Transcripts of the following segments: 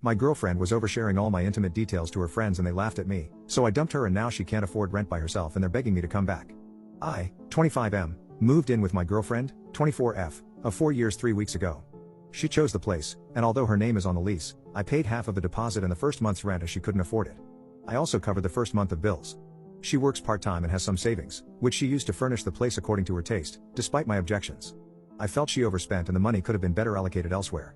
My girlfriend was oversharing all my intimate details to her friends and they laughed at me, so I dumped her and now she can't afford rent by herself and they're begging me to come back. I, 25M, moved in with my girlfriend, 24F, of 4 years 3 weeks ago. She chose the place, and although her name is on the lease, I paid half of the deposit and the first month's rent as she couldn't afford it. I also covered the first month of bills. She works part-time and has some savings, which she used to furnish the place according to her taste, despite my objections. I felt she overspent and the money could have been better allocated elsewhere.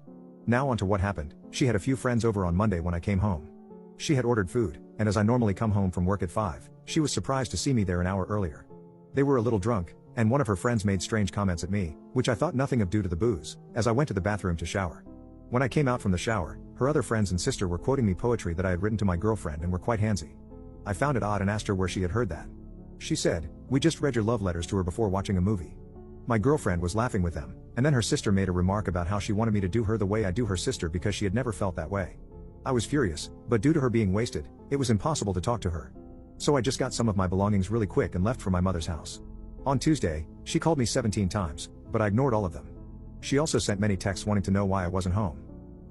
Now on to what happened. She had a few friends over on Monday when I came home. She had ordered food, and as I normally come home from work at 5, she was surprised to see me there an hour earlier. They were a little drunk, and one of her friends made strange comments at me, which I thought nothing of due to the booze, as I went to the bathroom to shower. When I came out from the shower, her other friends and sister were quoting me poetry that I had written to my girlfriend and were quite handsy. I found it odd and asked her where she had heard that. She said, "We just read your love letters to her before watching a movie." My girlfriend was laughing with them, and then her sister made a remark about how she wanted me to do her the way I do her sister because she had never felt that way. I was furious, but due to her being wasted, it was impossible to talk to her. So I just got some of my belongings really quick and left for my mother's house. On Tuesday, she called me 17 times, but I ignored all of them. She also sent many texts wanting to know why I wasn't home.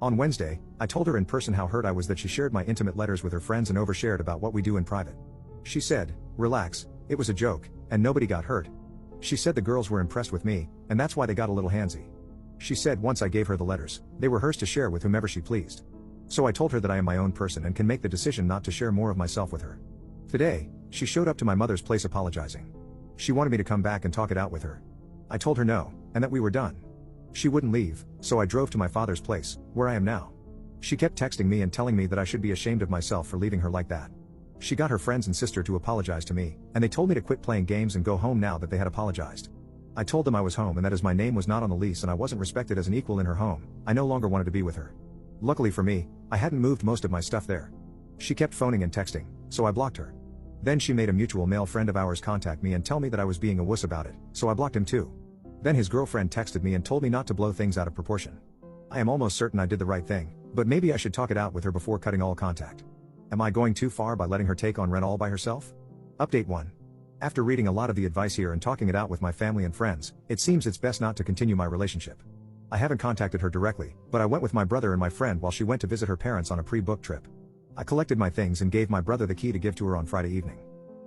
On Wednesday, I told her in person how hurt I was that she shared my intimate letters with her friends and overshared about what we do in private. She said, "Relax, it was a joke, and nobody got hurt." She said the girls were impressed with me, and that's why they got a little handsy. She said once I gave her the letters, they were hers to share with whomever she pleased. So I told her that I am my own person and can make the decision not to share more of myself with her. Today, she showed up to my mother's place apologizing. She wanted me to come back and talk it out with her. I told her no, and that we were done. She wouldn't leave, so I drove to my father's place, where I am now. She kept texting me and telling me that I should be ashamed of myself for leaving her like that. She got her friends and sister to apologize to me, and they told me to quit playing games and go home now that they had apologized. I told them I was home and that as my name was not on the lease and I wasn't respected as an equal in her home, I no longer wanted to be with her. Luckily for me, I hadn't moved most of my stuff there. She kept phoning and texting, so I blocked her. Then she made a mutual male friend of ours contact me and tell me that I was being a wuss about it, so I blocked him too. Then his girlfriend texted me and told me not to blow things out of proportion. I am almost certain I did the right thing, but maybe I should talk it out with her before cutting all contact. Am I going too far by letting her take on rent all by herself? Update 1. After reading a lot of the advice here and talking it out with my family and friends, it seems it's best not to continue my relationship. I haven't contacted her directly, but I went with my brother and my friend while she went to visit her parents on a pre-booked trip. I collected my things and gave my brother the key to give to her on Friday evening.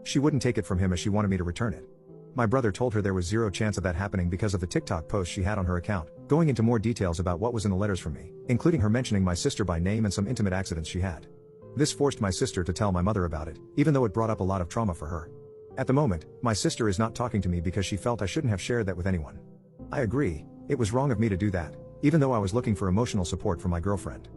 She wouldn't take it from him as she wanted me to return it. My brother told her there was zero chance of that happening because of the TikTok post she had on her account, going into more details about what was in the letters from me, including her mentioning my sister by name and some intimate accidents she had. This forced my sister to tell my mother about it, even though it brought up a lot of trauma for her. At the moment, my sister is not talking to me because she felt I shouldn't have shared that with anyone. I agree, it was wrong of me to do that, even though I was looking for emotional support from my girlfriend.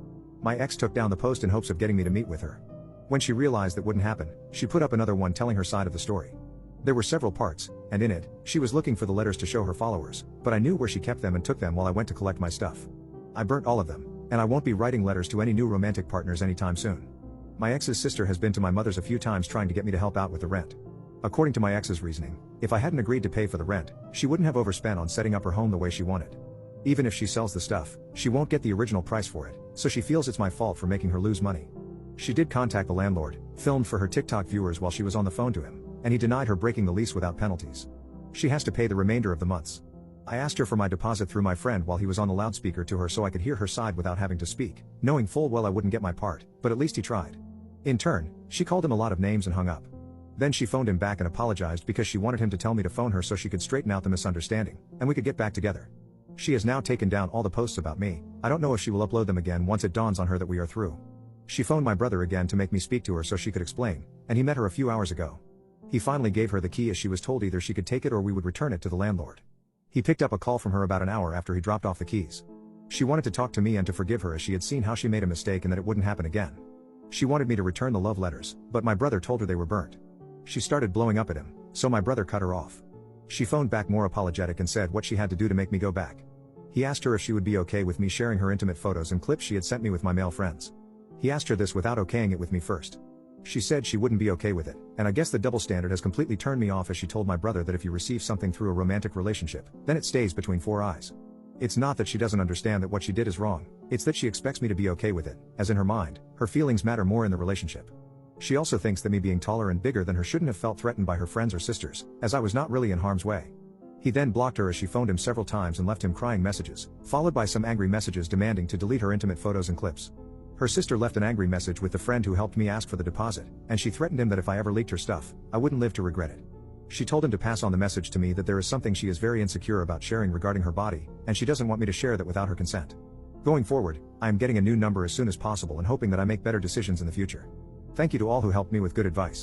My ex took down the post in hopes of getting me to meet with her. When she realized that wouldn't happen, she put up another one telling her side of the story. There were several parts, and in it, she was looking for the letters to show her followers, but I knew where she kept them and took them while I went to collect my stuff. I burnt all of them, and I won't be writing letters to any new romantic partners anytime soon. My ex's sister has been to my mother's a few times trying to get me to help out with the rent. According to my ex's reasoning, if I hadn't agreed to pay for the rent, she wouldn't have overspent on setting up her home the way she wanted. Even if she sells the stuff, she won't get the original price for it, so she feels it's my fault for making her lose money. She did contact the landlord, filmed for her TikTok viewers while she was on the phone to him, and he denied her breaking the lease without penalties. She has to pay the remainder of the months. I asked her for my deposit through my friend while he was on the loudspeaker to her so I could hear her side without having to speak, knowing full well I wouldn't get my part, but at least he tried. In turn, she called him a lot of names and hung up. Then she phoned him back and apologized because she wanted him to tell me to phone her so she could straighten out the misunderstanding, and we could get back together. She has now taken down all the posts about me. I don't know if she will upload them again once it dawns on her that we are through. She phoned my brother again to make me speak to her so she could explain, and he met her a few hours ago. He finally gave her the key as she was told either she could take it or we would return it to the landlord. He picked up a call from her about an hour after he dropped off the keys. She wanted to talk to me and to forgive her as she had seen how she made a mistake and that it wouldn't happen again. She wanted me to return the love letters, but my brother told her they were burnt. She started blowing up at him, so my brother cut her off. She phoned back more apologetic and said what she had to do to make me go back. He asked her if she would be okay with me sharing her intimate photos and clips she had sent me with my male friends. He asked her this without okaying it with me first. She said she wouldn't be okay with it, and I guess the double standard has completely turned me off as she told my brother that if you receive something through a romantic relationship, then it stays between four eyes. It's not that she doesn't understand that what she did is wrong, it's that she expects me to be okay with it, as in her mind, her feelings matter more in the relationship. She also thinks that me being taller and bigger than her shouldn't have felt threatened by her friends or sisters, as I was not really in harm's way. He then blocked her as she phoned him several times and left him crying messages, followed by some angry messages demanding to delete her intimate photos and clips. Her sister left an angry message with the friend who helped me ask for the deposit, and she threatened him that if I ever leaked her stuff, I wouldn't live to regret it. She told him to pass on the message to me that there is something she is very insecure about sharing regarding her body, and she doesn't want me to share that without her consent. Going forward, I am getting a new number as soon as possible and hoping that I make better decisions in the future. Thank you to all who helped me with good advice.